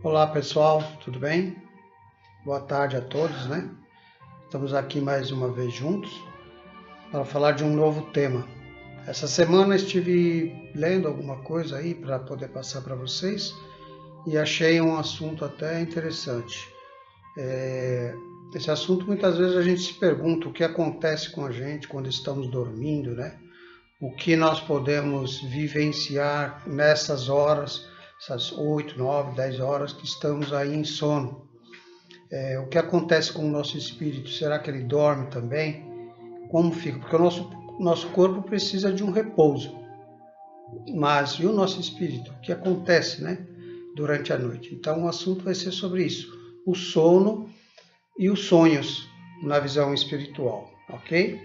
Olá pessoal, tudo bem? Boa tarde a todos, né? Estamos aqui mais uma vez juntos para falar de um novo tema. Essa semana estive lendo alguma coisa aí para poder passar para vocês e achei um assunto até interessante. Esse assunto muitas vezes a gente se pergunta o que acontece com a gente quando estamos dormindo, né? O que nós podemos vivenciar nessas horas, essas 8, 9, 10 horas que estamos aí em sono. O que acontece com o nosso espírito? Será que ele dorme também? Como fica? Porque o nosso corpo precisa de um repouso. Mas e o nosso espírito? O que acontece, né, durante a noite? Então o assunto vai ser sobre isso. O sono e os sonhos na visão espiritual, ok?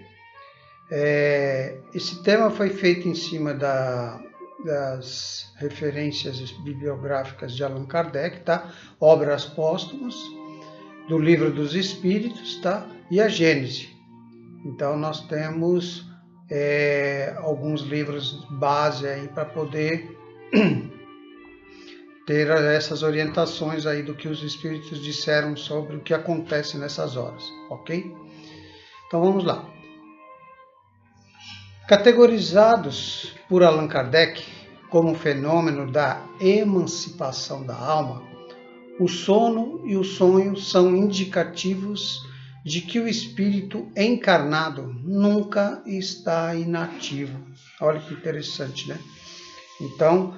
Esse tema foi feito em cima das referências bibliográficas de Allan Kardec, tá? Obras póstumas, do Livro dos Espíritos, tá? E a Gênese. Então nós temos alguns livros base aí para poder ter essas orientações aí do que os Espíritos disseram sobre o que acontece nessas horas, ok? Então vamos lá. Categorizados por Allan Kardec como fenômeno da emancipação da alma, o sono e o sonho são indicativos de que o espírito encarnado nunca está inativo. Olha que interessante, né? Então,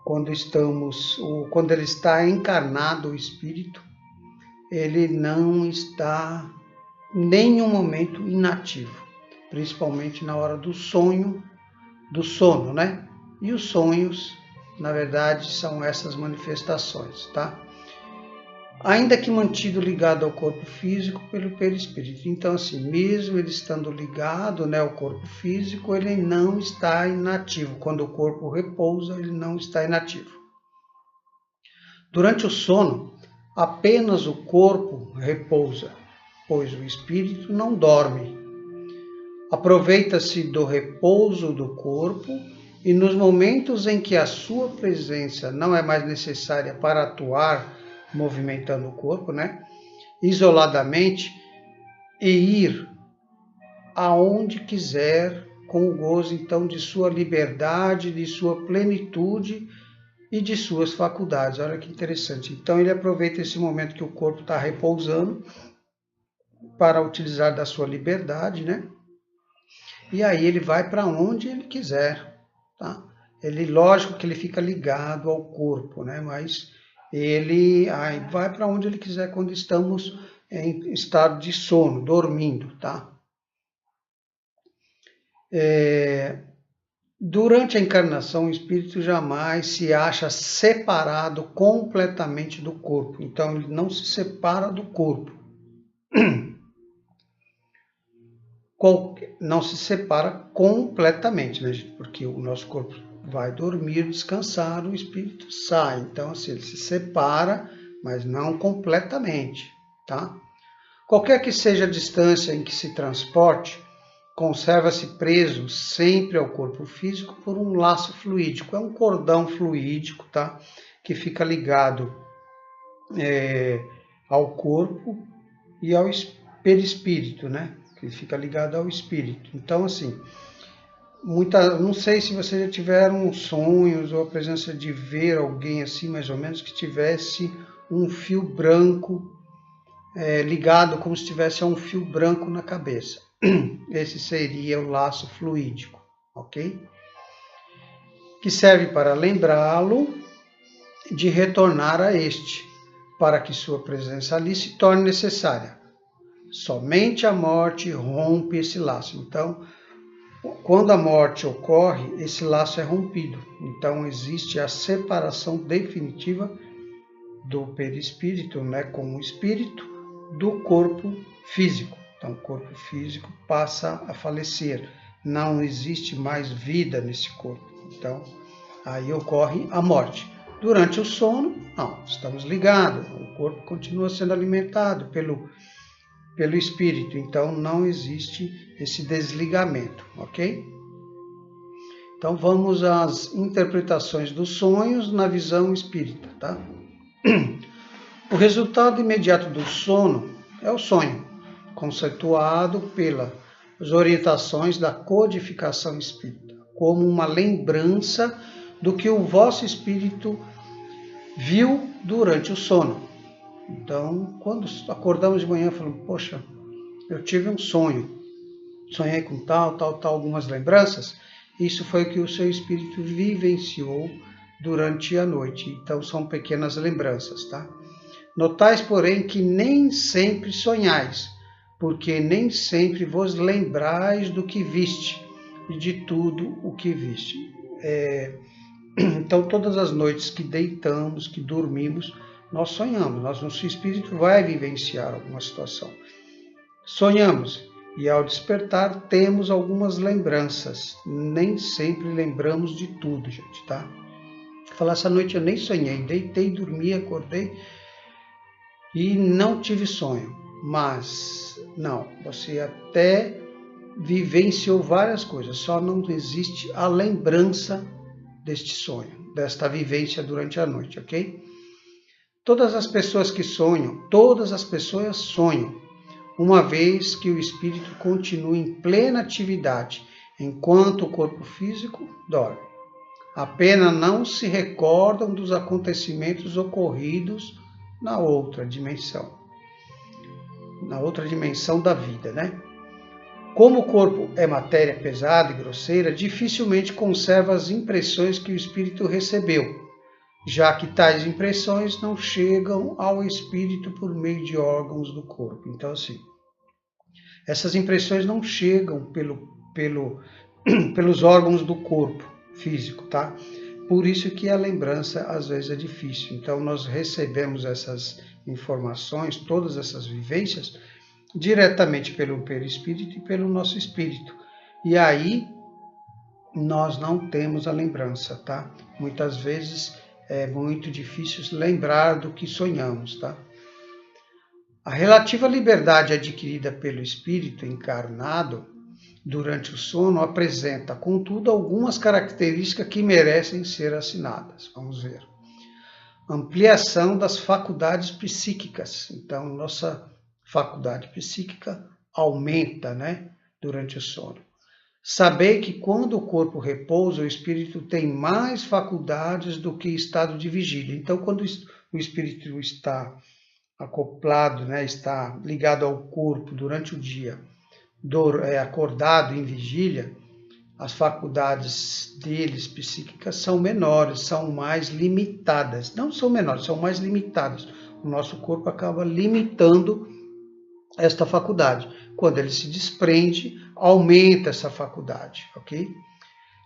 quando ele está encarnado, o espírito, ele não está em nenhum momento inativo, principalmente na hora do sono, né? E os sonhos, na verdade, são essas manifestações, tá? Ainda que mantido ligado ao corpo físico pelo perispírito. Então, assim, mesmo ele estando ligado, né, ao corpo físico, ele não está inativo. Quando o corpo repousa, ele não está inativo. Durante o sono, apenas o corpo repousa, pois o espírito não dorme. Aproveita-se do repouso do corpo e nos momentos em que a sua presença não é mais necessária para atuar movimentando o corpo, né? Isoladamente, e ir aonde quiser com o gozo então de sua liberdade, de sua plenitude e de suas faculdades. Olha que interessante. Então ele aproveita esse momento que o corpo está repousando para utilizar da sua liberdade, né? E aí ele vai para onde ele quiser, tá? Lógico que ele fica ligado ao corpo, né? Mas ele aí vai para onde ele quiser quando estamos em estado de sono, dormindo, tá? Durante a encarnação, o espírito jamais se acha separado completamente do corpo. Então, ele não se separa do corpo. Não se separa completamente, né, gente? Porque o nosso corpo vai dormir, descansar, o espírito sai. Então, assim, ele se separa, mas não completamente, tá? Qualquer que seja a distância em que se transporte, conserva-se preso sempre ao corpo físico por um laço fluídico. É um cordão fluídico, tá? Que fica ligado ao corpo e ao perispírito, né? Que fica ligado ao espírito. Então, assim, não sei se vocês já tiveram sonhos ou a presença de ver alguém assim, mais ou menos, que tivesse um fio branco ligado como se tivesse um fio branco na cabeça. Esse seria o laço fluídico, ok? Que serve para lembrá-lo de retornar a este, para que sua presença ali se torne necessária. Somente a morte rompe esse laço. Então, quando a morte ocorre, esse laço é rompido. Então, existe a separação definitiva do perispírito, né, com o espírito, do corpo físico. Então, o corpo físico passa a falecer. Não existe mais vida nesse corpo. Então, aí ocorre a morte. Durante o sono, não, estamos ligados. O corpo continua sendo alimentado pelo espírito, então não existe esse desligamento, ok? Então vamos às interpretações dos sonhos na visão espírita, tá? O resultado imediato do sono é o sonho, conceituado pelas orientações da codificação espírita, como uma lembrança do que o vosso espírito viu durante o sono. Então, quando acordamos de manhã, falamos, poxa, eu tive um sonho, sonhei com tal, algumas lembranças, isso foi o que o seu espírito vivenciou durante a noite. Então, são pequenas lembranças, tá? Notais, porém, que nem sempre sonhais, porque nem sempre vos lembrais do que viste e de tudo o que viste. Então, todas as noites que deitamos, que dormimos, nós sonhamos, nosso espírito vai vivenciar alguma situação. Sonhamos e ao despertar temos algumas lembranças, nem sempre lembramos de tudo, gente, tá? Falar, essa noite eu nem sonhei, deitei, dormi, acordei e não tive sonho, mas não, você até vivenciou várias coisas, só não existe a lembrança deste sonho, desta vivência durante a noite, ok? Todas as pessoas que sonham, todas as pessoas sonham, uma vez que o espírito continua em plena atividade, enquanto o corpo físico dorme. Apenas não se recordam dos acontecimentos ocorridos na outra dimensão da vida, né? Como o corpo é matéria pesada e grosseira, dificilmente conserva as impressões que o espírito recebeu, já que tais impressões não chegam ao espírito por meio de órgãos do corpo. Então, assim, essas impressões não chegam pelos órgãos do corpo físico, tá? Por isso que a lembrança às vezes é difícil. Então, nós recebemos essas informações, todas essas vivências, diretamente pelo perispírito e pelo nosso espírito. E aí, nós não temos a lembrança, tá? Muitas vezes é muito difícil lembrar do que sonhamos, tá? A relativa liberdade adquirida pelo espírito encarnado durante o sono apresenta, contudo, algumas características que merecem ser assinadas. Vamos ver. Ampliação das faculdades psíquicas. Então, nossa faculdade psíquica aumenta, né, durante o sono. Sabei que quando o corpo repousa, o espírito tem mais faculdades do que estado de vigília. Então, quando o espírito está acoplado, né, está ligado ao corpo durante o dia, acordado em vigília, as faculdades deles psíquicas são menores, são mais limitadas. Não são menores, são mais limitadas. O nosso corpo acaba limitando esta faculdade. Quando ele se desprende, aumenta essa faculdade, ok?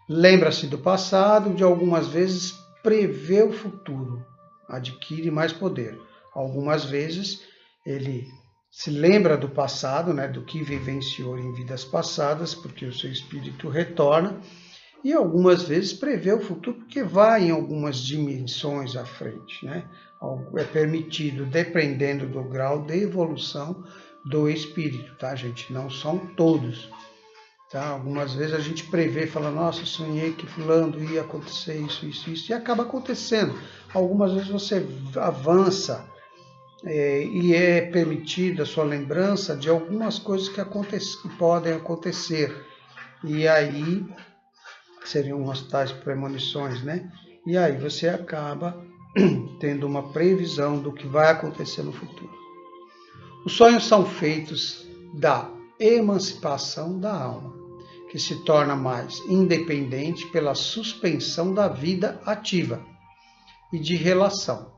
Lembra-se do passado, de algumas vezes prevê o futuro, adquire mais poder. Algumas vezes ele se lembra do passado, né, do que vivenciou em vidas passadas, porque o seu espírito retorna, e algumas vezes prevê o futuro, porque vai em algumas dimensões à frente, né? É permitido, dependendo do grau de evolução do espírito, tá, gente? Não são todos, tá? Algumas vezes a gente prevê, fala, nossa, sonhei que fulano ia acontecer isso, e acaba acontecendo. Algumas vezes você avança e é permitida a sua lembrança de algumas coisas que podem acontecer, e aí seriam as tais premonições, né? E aí você acaba tendo uma previsão do que vai acontecer no futuro. Os sonhos são feitos da emancipação da alma, que se torna mais independente pela suspensão da vida ativa e de relação,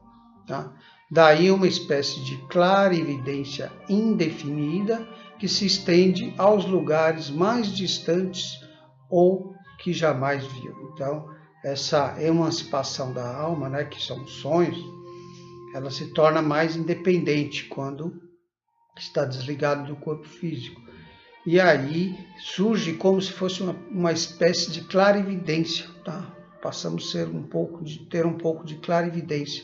tá? Daí uma espécie de clarividência indefinida que se estende aos lugares mais distantes ou que jamais viu. Então, essa emancipação da alma, né, que são os sonhos, ela se torna mais independente quando está desligado do corpo físico. E aí surge como se fosse uma espécie de clarividência, tá? Passamos a ter um pouco de clarividência,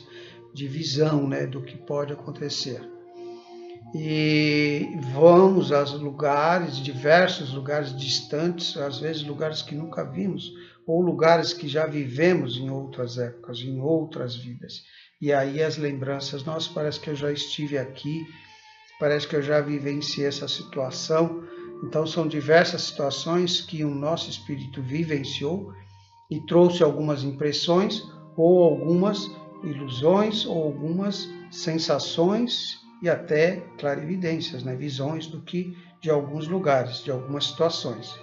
de visão, né, do que pode acontecer. E vamos aos lugares, diversos lugares distantes, às vezes lugares que nunca vimos, ou lugares que já vivemos em outras épocas, em outras vidas. E aí as lembranças, nossa, parece que eu já estive aqui, parece que eu já vivenciei essa situação. Então são diversas situações que o nosso espírito vivenciou e trouxe algumas impressões, ou algumas ilusões, ou algumas sensações e até clarividências, né? Visões de alguns lugares, de algumas situações.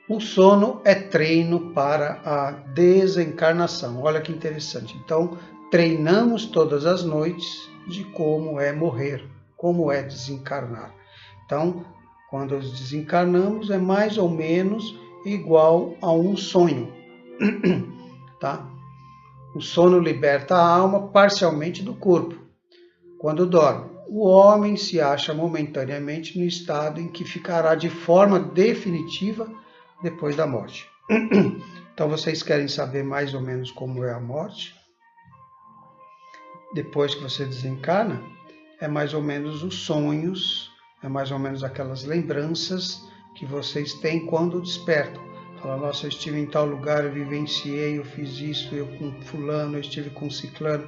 O sono é treino para a desencarnação. Olha que interessante. Então, treinamos todas as noites de como é morrer, como é desencarnar. Então, quando desencarnamos, é mais ou menos igual a um sonho, tá? O sono liberta a alma parcialmente do corpo. Quando dorme, o homem se acha momentaneamente no estado em que ficará de forma definitiva depois da morte. Então, vocês querem saber mais ou menos como é a morte? Depois que você desencarna, é mais ou menos os sonhos, é mais ou menos aquelas lembranças que vocês têm quando despertam. Fala, nossa, eu estive em tal lugar, eu vivenciei, eu fiz isso, eu com fulano, eu estive com ciclano,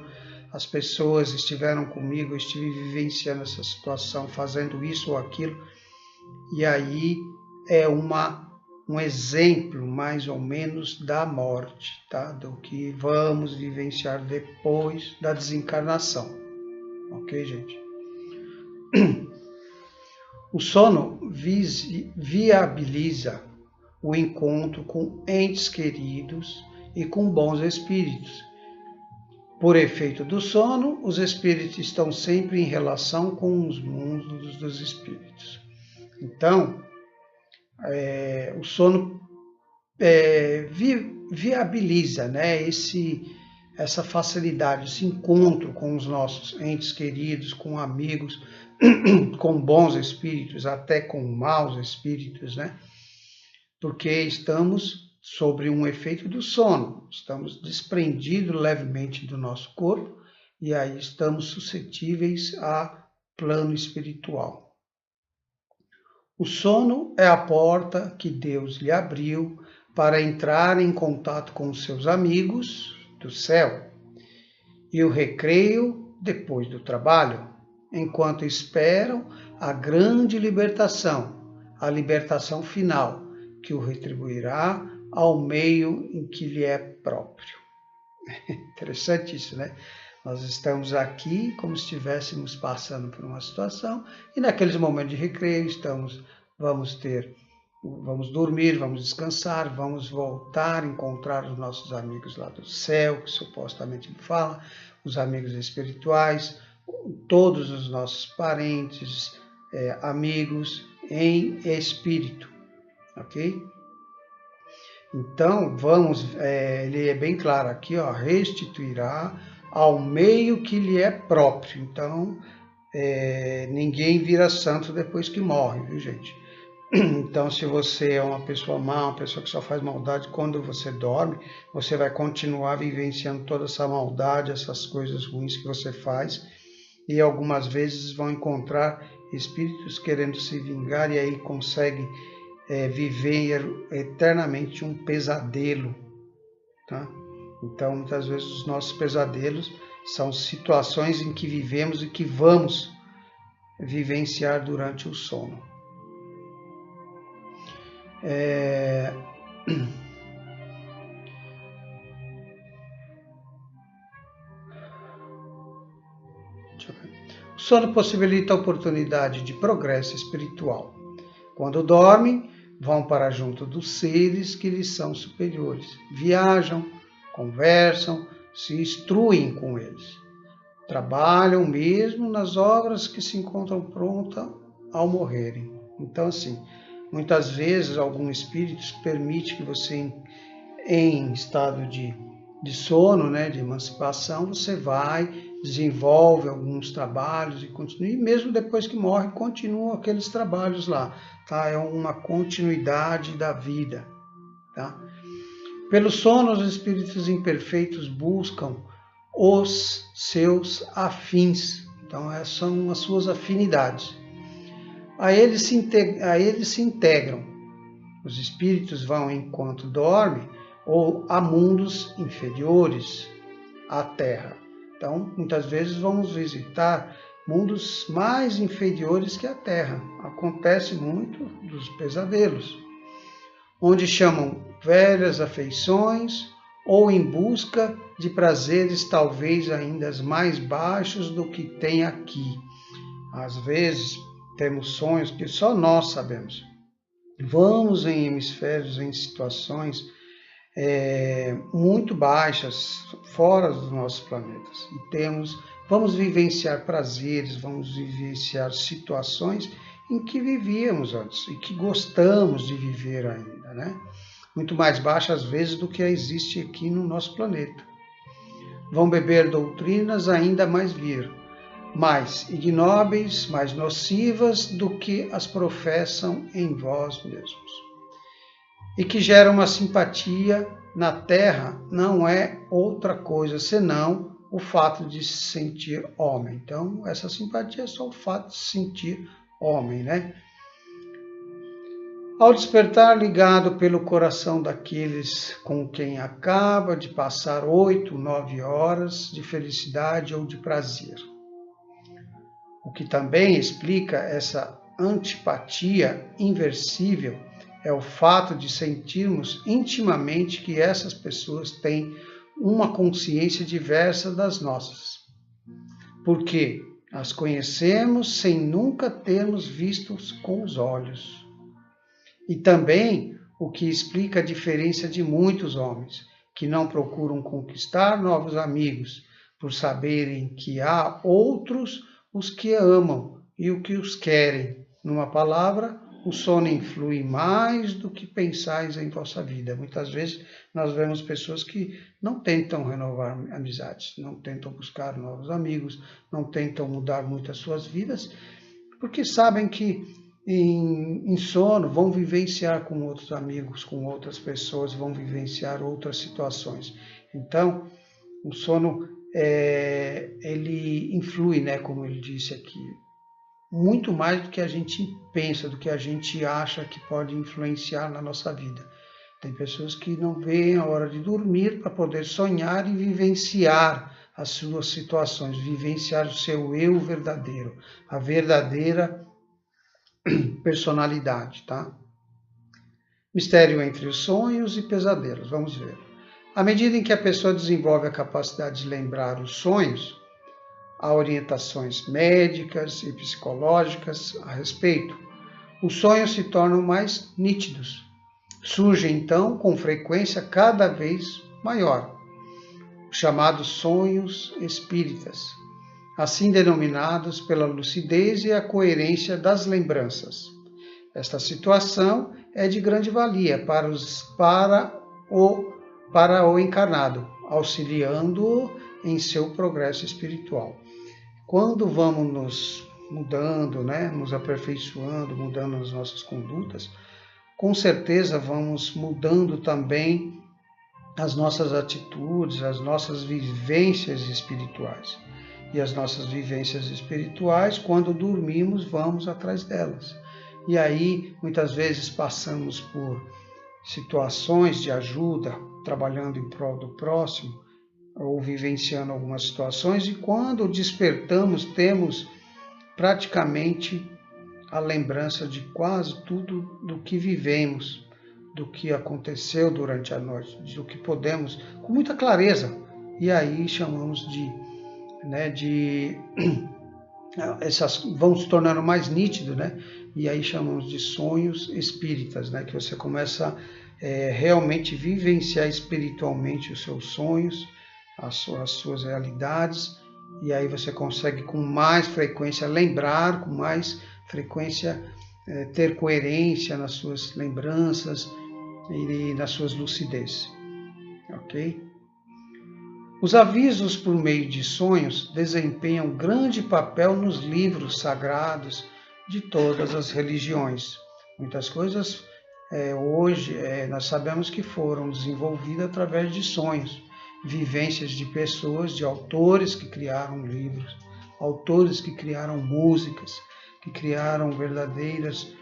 as pessoas estiveram comigo, eu estive vivenciando essa situação, fazendo isso ou aquilo. E aí é um exemplo, mais ou menos, da morte, tá? Do que vamos vivenciar depois da desencarnação. Ok, gente? O sono viabiliza o encontro com entes queridos e com bons espíritos. Por efeito do sono, os espíritos estão sempre em relação com os mundos dos espíritos. Então, o sono viabiliza, né, essa facilidade, esse encontro com os nossos entes queridos, com amigos, com bons espíritos, até com maus espíritos, né? Porque estamos sobre um efeito do sono, estamos desprendidos levemente do nosso corpo e aí estamos suscetíveis a plano espiritual. O sono é a porta que Deus lhe abriu para entrar em contato com os seus amigos do céu, e o recreio depois do trabalho, enquanto esperam a grande libertação, a libertação final, que o retribuirá ao meio em que lhe é próprio. Interessante isso, né? Nós estamos aqui como se estivéssemos passando por uma situação e naqueles momentos de recreio vamos dormir, vamos descansar, vamos voltar a encontrar os nossos amigos lá do céu, que supostamente fala, os amigos espirituais, todos os nossos parentes, amigos em espírito, ok? Então, ele é bem claro aqui, ó, restituirá ao meio que lhe é próprio. Então, ninguém vira santo depois que morre, viu, gente? Então, se você é uma pessoa má, uma pessoa que só faz maldade, quando você dorme, você vai continuar vivenciando toda essa maldade, essas coisas ruins que você faz, e algumas vezes vão encontrar espíritos querendo se vingar, e aí conseguem viver eternamente um pesadelo, tá? Então, muitas vezes os nossos pesadelos são situações em que vivemos e que vamos vivenciar durante o sono. O sono possibilita a oportunidade de progresso espiritual. Quando dormem, vão para junto dos seres que lhes são superiores, viajam, conversam, se instruem com eles, trabalham mesmo nas obras que se encontram prontas ao morrerem. Então, assim, muitas vezes algum espírito permite que você, em estado de sono, né, de emancipação, você vai, desenvolve alguns trabalhos e continua, e mesmo depois que morre, continuam aqueles trabalhos lá, tá? É uma continuidade da vida, tá? Pelo sono, os espíritos imperfeitos buscam os seus afins, então são as suas afinidades. A eles se integram Os espíritos vão enquanto dormem ou a mundos inferiores à Terra. Então, muitas vezes vamos visitar mundos mais inferiores que a Terra. Acontece muito dos pesadelos, onde chamam velhas afeições ou em busca de prazeres talvez ainda mais baixos do que tem aqui. Às vezes temos sonhos que só nós sabemos. Vamos em hemisférios, em situações muito baixas, fora dos nossos planetas. E vamos vivenciar prazeres, vamos vivenciar situações em que vivíamos antes e que gostamos de viver ainda, né? Muito mais baixa às vezes do que existe aqui no nosso planeta. Vão beber doutrinas ainda mais ignóbeis, mais nocivas do que as professam em vós mesmos. E que geram uma simpatia na Terra, não é outra coisa senão o fato de se sentir homem. Então, essa simpatia é só o fato de se sentir homem, né? Ao despertar, ligado pelo coração daqueles com quem acaba de passar 8, 9 horas de felicidade ou de prazer. O que também explica essa antipatia inversível é o fato de sentirmos intimamente que essas pessoas têm uma consciência diversa das nossas, porque as conhecemos sem nunca termos vistos com os olhos. E também o que explica a diferença de muitos homens, que não procuram conquistar novos amigos, por saberem que há outros os que amam e o que os querem. Numa palavra, o sono influi mais do que pensais em vossa vida. Muitas vezes nós vemos pessoas que não tentam renovar amizades, não tentam buscar novos amigos, não tentam mudar muito as suas vidas, porque sabem que em sono vão vivenciar com outros amigos, com outras pessoas, vão vivenciar outras situações. Então, o sono ele influi, né, como ele disse aqui, muito mais do que a gente pensa, do que a gente acha que pode influenciar na nossa vida. Tem pessoas que não veem a hora de dormir para poder sonhar e vivenciar as suas situações, vivenciar o seu eu verdadeiro, a verdadeira personalidade, tá? Mistério entre os sonhos e pesadelos, vamos ver. À medida em que a pessoa desenvolve a capacidade de lembrar os sonhos, há orientações médicas e psicológicas a respeito. Os sonhos se tornam mais nítidos. Surgem, então, com frequência cada vez maior, os chamados sonhos espíritas, assim denominados pela lucidez e a coerência das lembranças. Esta situação é de grande valia para o encarnado, auxiliando-o em seu progresso espiritual. Quando vamos nos mudando, né, nos aperfeiçoando, mudando as nossas condutas, com certeza vamos mudando também as nossas atitudes, as nossas vivências espirituais. E as nossas vivências espirituais, quando dormimos, vamos atrás delas. E aí, muitas vezes, passamos por situações de ajuda, trabalhando em prol do próximo, ou vivenciando algumas situações, e quando despertamos, temos praticamente a lembrança de quase tudo do que vivemos, do que aconteceu durante a noite, do que podemos, com muita clareza. E aí chamamos essas vão se tornando mais nítidos, né? E aí chamamos de sonhos espíritas, né? Que você começa realmente vivenciar espiritualmente os seus sonhos, as suas realidades, e aí você consegue com mais frequência lembrar, com mais frequência ter coerência nas suas lembranças e nas suas lucidez, ok? Os avisos por meio de sonhos desempenham grande papel nos livros sagrados de todas as religiões. Muitas coisas hoje nós sabemos que foram desenvolvidas através de sonhos, vivências de pessoas, de autores que criaram livros, autores que criaram músicas, que criaram verdadeiras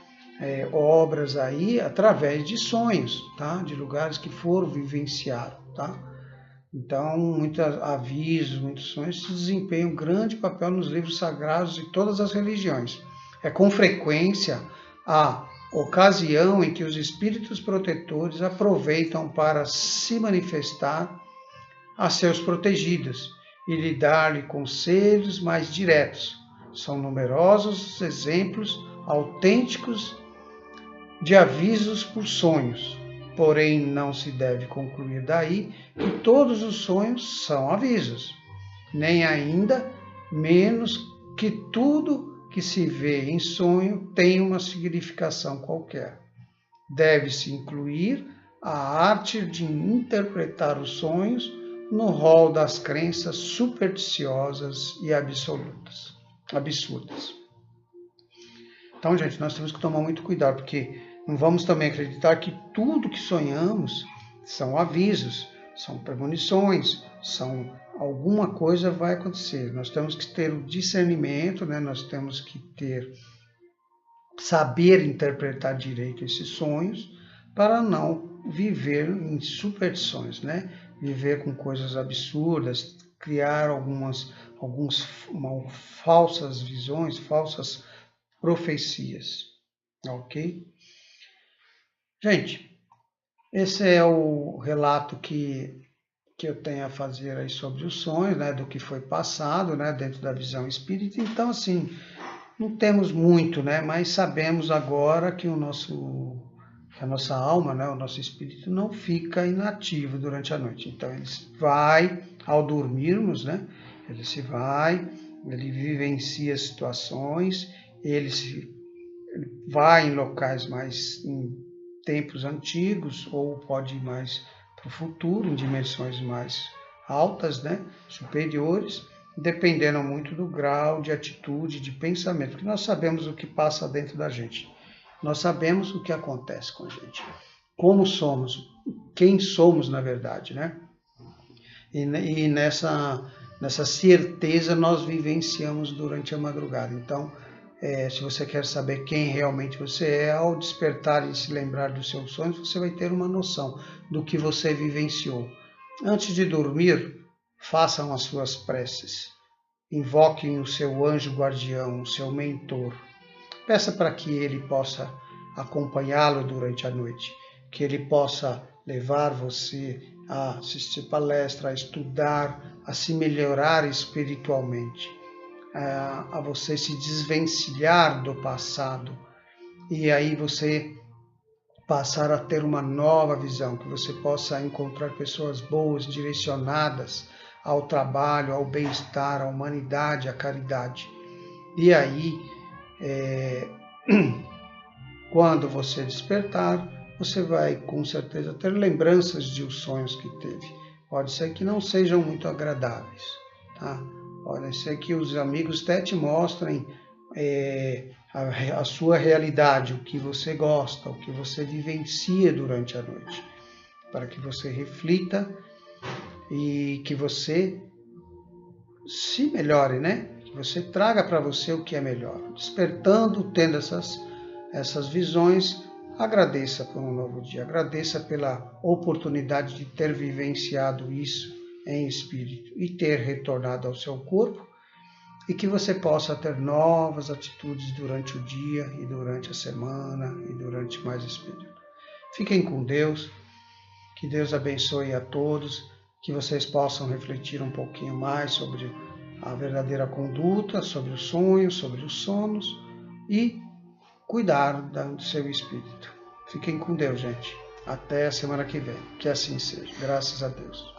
obras aí através de sonhos, tá? De lugares que foram vivenciados, tá? Então, muitos avisos, muitos sonhos desempenham um grande papel nos livros sagrados de todas as religiões. É com frequência a ocasião em que os espíritos protetores aproveitam para se manifestar a seus protegidos e lhe dar-lhe conselhos mais diretos. São numerosos os exemplos autênticos de avisos por sonhos, porém não se deve concluir daí que todos os sonhos são avisos, nem ainda menos que tudo que se vê em sonho tem uma significação qualquer. Deve-se incluir a arte de interpretar os sonhos no rol das crenças supersticiosas e absurdas. Então, gente, nós temos que tomar muito cuidado, porque não vamos também acreditar que tudo que sonhamos são avisos, são premonições, alguma coisa vai acontecer. Nós temos que ter o discernimento, né? Nós temos que saber interpretar direito esses sonhos para não viver em superstições, né? Viver com coisas absurdas, criar algumas falsas visões, falsas profecias, ok? Gente, esse é o relato que eu tenho a fazer aí sobre os sonhos, né, do que foi passado, né, dentro da visão espírita. Então, assim, não temos muito, né, mas sabemos agora que a nossa alma, né, o nosso espírito não fica inativo durante a noite. Então, ele vai, ao dormirmos, né, ele vivencia situações, ele vai em locais mais em tempos antigos, ou pode ir mais para o futuro, em dimensões mais altas, né, superiores, dependendo muito do grau de atitude, de pensamento, porque nós sabemos o que passa dentro da gente. Nós sabemos o que acontece com a gente, como somos, quem somos na verdade, né? E nessa certeza nós vivenciamos durante a madrugada. Então, se você quer saber quem realmente você é, ao despertar e se lembrar dos seus sonhos, você vai ter uma noção do que você vivenciou. Antes de dormir, façam as suas preces. Invoquem o seu anjo guardião, o seu mentor. Peça para que ele possa acompanhá-lo durante a noite, que ele possa levar você a assistir palestra, a estudar, a se melhorar espiritualmente, a você se desvencilhar do passado e aí você passar a ter uma nova visão, que você possa encontrar pessoas boas, direcionadas ao trabalho, ao bem-estar, à humanidade, à caridade. E aí, quando você despertar, você vai com certeza ter lembranças de os sonhos que teve. Pode ser que não sejam muito agradáveis, tá? Pode ser que os amigos até te mostrem a sua realidade, o que você gosta, o que você vivencia durante a noite, para que você reflita e que você se melhore, né? Que você traga para você o que é melhor. Despertando, tendo essas visões, agradeça por um novo dia, agradeça pela oportunidade de ter vivenciado isso em espírito e ter retornado ao seu corpo, e que você possa ter novas atitudes durante o dia e durante a semana e durante mais esse período. Fiquem com Deus, que Deus abençoe a todos, que vocês possam refletir um pouquinho mais sobre a verdadeira conduta, sobre os sonhos, sobre os sonos e cuidar do seu espírito. Fiquem com Deus, gente. Até a semana que vem. Que assim seja. Graças a Deus.